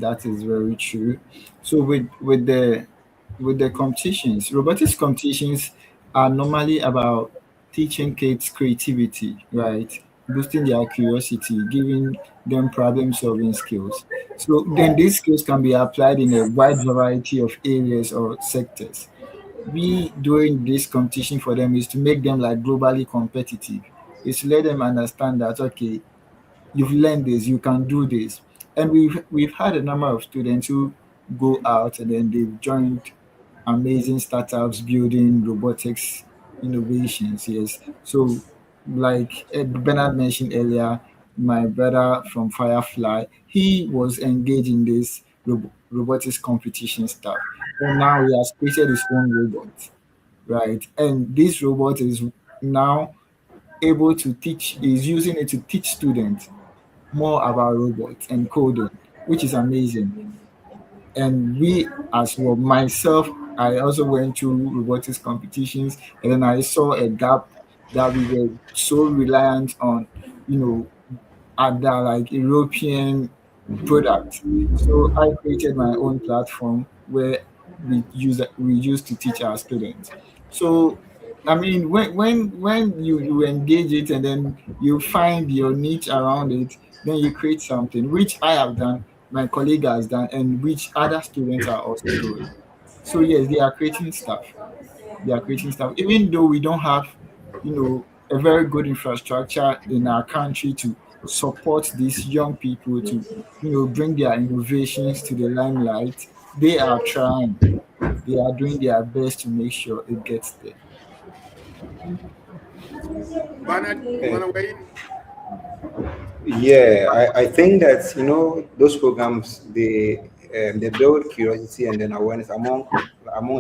very true. So with the competitions, robotics competitions are normally about teaching kids creativity, right? Boosting their curiosity, giving them problem solving skills. So then these skills can be applied in a wide variety of areas or sectors. We doing this competition for them is to make them like globally competitive. Is to let them understand that okay, you've learned this, you can do this. And we've had a number of students who go out and then they've joined amazing startups building robotics innovations. Yes. So like Bernard mentioned earlier, my brother from Firefly, he was engaged in this robotics competition stuff. And now he has created his own robot, right? And this robot is now able to teach, is using it to teach students more about robots and coding, which is amazing. And we as well, myself, I also went through robotics competitions, and then I saw a gap that we were so reliant on, you know, other like European product. So I created my own platform where we use to teach our students. So I mean, when you engage it and then you find your niche around it, then you create something which I have done, my colleague has done, and which other students are also doing. So yes, they are creating stuff. They are creating stuff. Even though we don't have, a very good infrastructure in our country to support these young people to, bring their innovations to the limelight, they are trying. They are doing their best to make sure it gets there. Bernard, you Eh, want to weigh in? Yeah, I think that those programs they build curiosity and then awareness among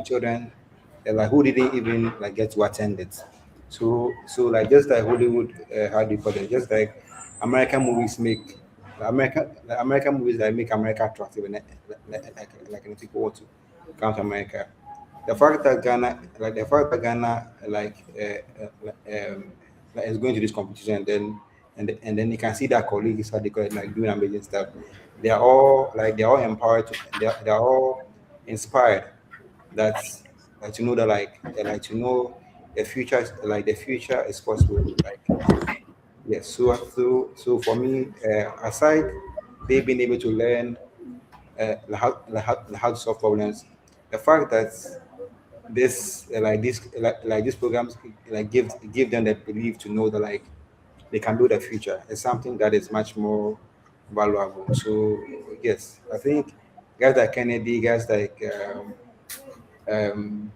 children, like who didn't even like get to attend it. So like just like Hollywood, how do you call it? Just like American movies make American movies that make America attractive and like people want to come to America. The fact that Ghana like is going to this competition and then you can see that colleagues how they call it, like doing amazing stuff. They're all empowered. They're all inspired. That's that to know that like to know the future is possible. Like yes. So for me, aside they being able to learn how to solve problems, the fact that these programs like give them the belief to know that like they can build a future is something that is much more valuable. So yes, I think guys like Kennedy, guys like um,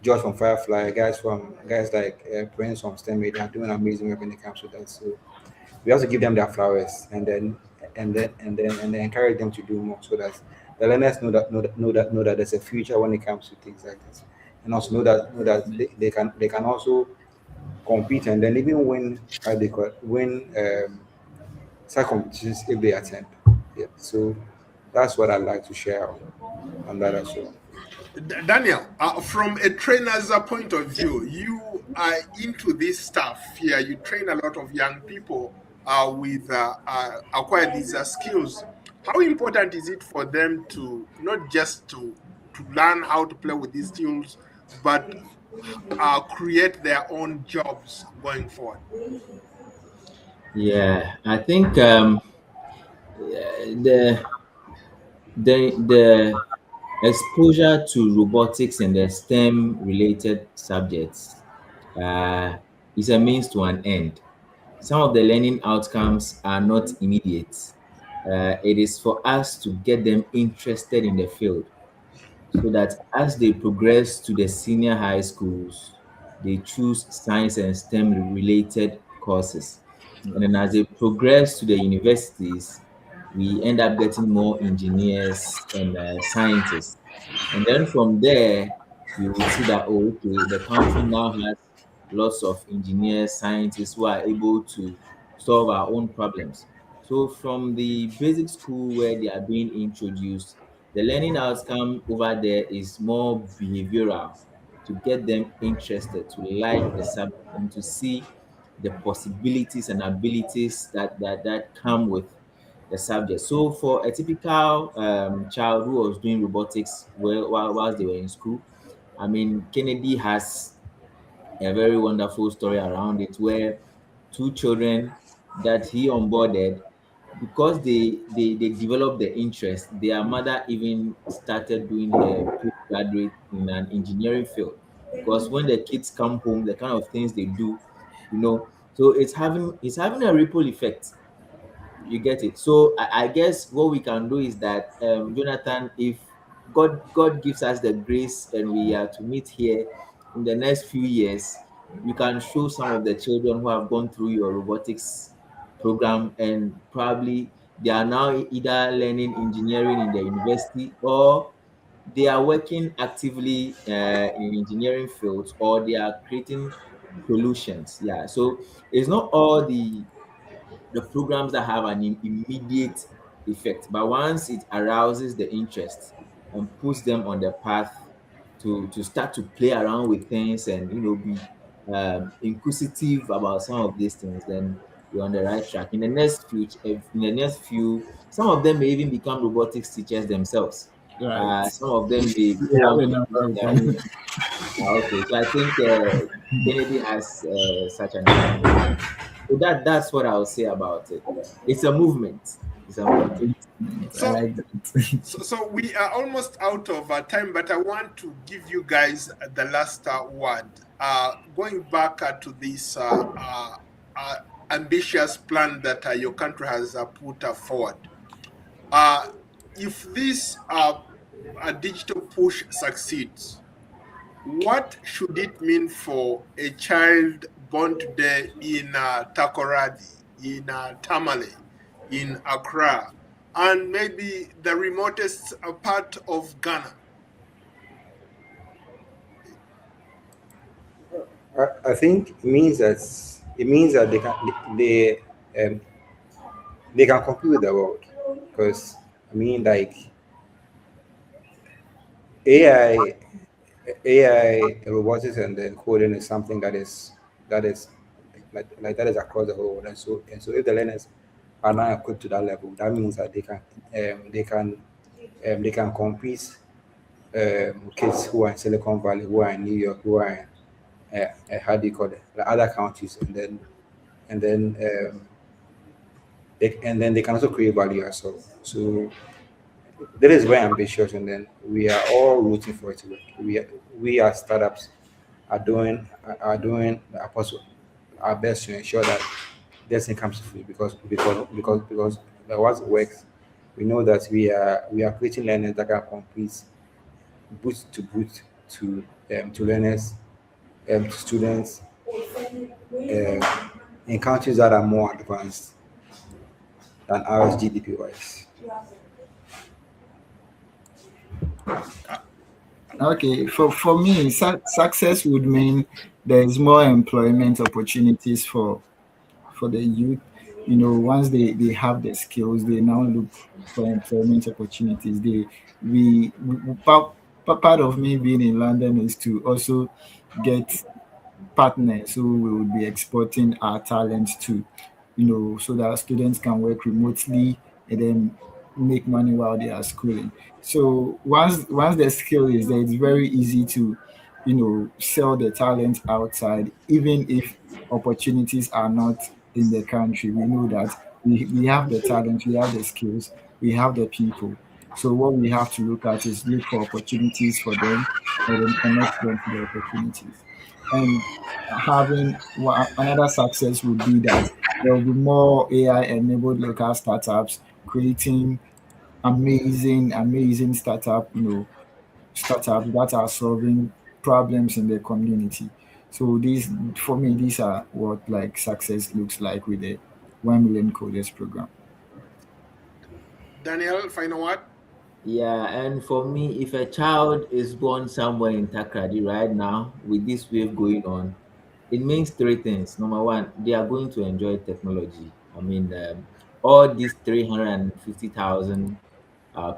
George from Firefly, guys like Prince from STEM, they are doing amazing work when it comes to that. So we have to give them their flowers and then encourage them to do more so that the learners know that there's a future when it comes to things like this, and also know that they can also compete and then even win how they call it, win such competitions if they attend. Yeah, so that's what I'd like to share on that as well. Daniel, from a trainer's point of view, you are into this stuff here. You train a lot of young people with acquire these skills. How important is it for them to not just to learn how to play with these tools, but create their own jobs going forward? Yeah, I think the the exposure to robotics and the STEM related subjects uh, is a means to an end. Some of the learning outcomes are not immediate. It is for us to get them interested in the field so that as they progress to the senior high schools, they choose science and STEM related courses. And then as they progress to the universities, we end up getting more engineers and scientists. And then from there, we will see that, oh, okay, the country now has lots of engineers, scientists who are able to solve our own problems. So from the basic school where they are being introduced, the learning outcome over there is more behavioral to get them interested, to like the subject, and to see the possibilities and abilities that come with the subject. So for a typical child who was doing robotics whilst they were in school, I mean, Kennedy has a very wonderful story around it where two children that he onboarded, because they developed the interest, their mother even started doing her postgraduate in an engineering field, because when the kids come home, the kind of things they do, so it's having a ripple effect. You get it. So I guess what we can do is that, Jonathan, if God gives us the grace and we are to meet here in the next few years, you can show some of the children who have gone through your robotics program, and probably they are now either learning engineering in the university, or they are working actively in engineering fields, or they are creating solutions. Yeah. So it's not all the programs that have an immediate effect, but once it arouses the interest and puts them on the path to start to play around with things, and be inquisitive about some of these things, then you're on the right track. In the next few, some of them may even become robotics teachers themselves. Right. Some of them may We have become a number of their them. own. Okay, so I think Kennedy has such an example. So that's what I would say about it. It's a movement. It's a movement. I So like that. So we are almost out of time, but I want to give you guys the last word. Going back to this uh, ambitious plan that your country has put forward. Uh, if this digital push succeeds, what should it mean for a child born today in Takoradi, in Tamale, in Accra, and maybe the remotest part of Ghana? I think it means that um, they can compete with the world, because I mean, like AI AI robotics and then coding is something that is like that is across the whole world. And so if the learners are now equipped to that level, that means that they can compete with kids who are in Silicon Valley, who are in New York, who are in how do you call it, the other countries, and then they can also create value as well. So that is very ambitious, and then we are all rooting for it to work. We as startups are doing our best to ensure that this thing comes to free, because the once it works, we know that we are creating learners that can compete boot to learners, to students, in countries that are more advanced than ours GDP wise. Okay, for me, success would mean there is more employment opportunities for the youth. Once they have the skills, they now look for employment opportunities. Part of me being in London is to also get partners who will be exporting our talents to, so that students can work remotely and then make money while they are schooling. So once the skill is there, it's very easy to, sell the talent outside, even if opportunities are not in the country. We know that we have the talent, we have the skills, we have the people. So what we have to look at is look for opportunities for them and then connect them to the opportunities. And another success would be that there will be more AI enabled local startups creating amazing startups that are solving problems in the community. So these, for me, these are what like success looks like with the 1 million coders program. Daniel, final word? Yeah, and for me, if a child is born somewhere in Takrady right now with this wave going on, it means three things. Number one, they are going to enjoy technology. I mean, all these 350,000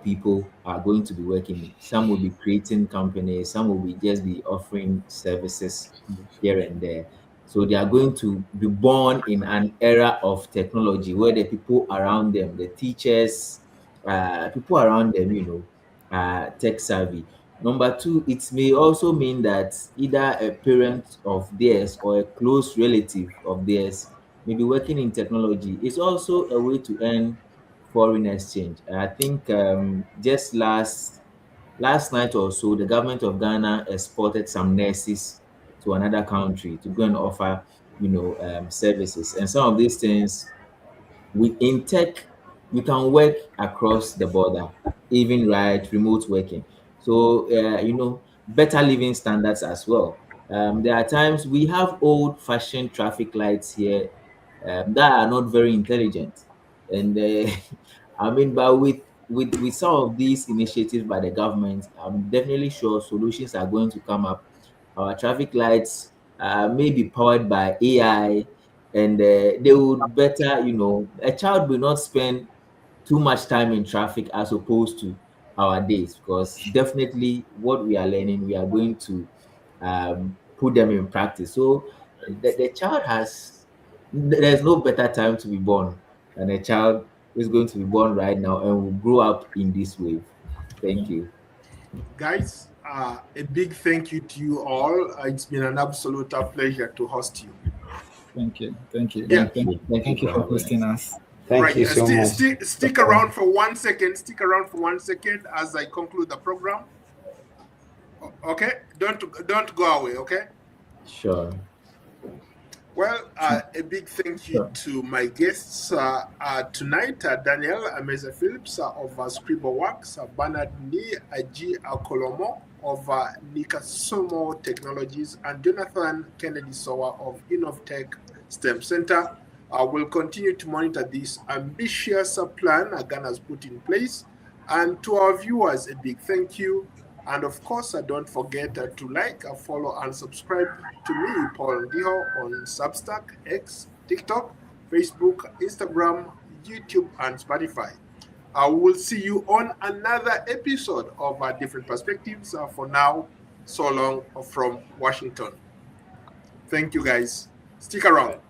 people are going to be working. Some will be creating companies, some will be just be offering services here and there. So they are going to be born in an era of technology where the people around them, the teachers, people around them, are tech savvy. Number two, it may also mean that either a parent of theirs or a close relative of theirs may be working in technology. It's also a way to earn foreign exchange. I think just last night or so, the government of Ghana exported some nurses to another country to go and offer, services. And some of these things, in tech, you can work across the border, even right remote working. So better living standards as well. There are times we have old fashioned traffic lights here that are not very intelligent, and I mean, but with some of these initiatives by the government, I'm definitely sure solutions are going to come up. Our traffic lights may be powered by AI, and they would better, a child will not spend too much time in traffic as opposed to our days, because definitely what we are learning, we are going to put them in practice. So the child there's no better time to be born than a child who is going to be born right now and will grow up in this wave. Thank you. Guys, a big thank you to you all. It's been an absolute pleasure to host you. Thank you. Thank you. Yeah, Thank you Thank you for for having hosting us. us. Thank right. you so much. Stick around for 1 second. Stick around for 1 second as I conclude the program. Okay, don't go away. Okay. Sure. Well, a big thank you to my guests tonight, Daniel Ameza Phillips of Scribble Works, Bernard Ni Aji Akolomo of Nikasomo Technologies, and Jonathan Kennedy Sowa of Innovatech STEM Center. We'll continue to monitor this ambitious plan Ghana has put in place. And to our viewers, a big thank you. And of course, don't forget to like, follow, and subscribe to me, Paul Ndiho, on Substack, X, TikTok, Facebook, Instagram, YouTube, and Spotify. I will see you on another episode of Different Perspectives. For now, so long from Washington. Thank you, guys. Stick around.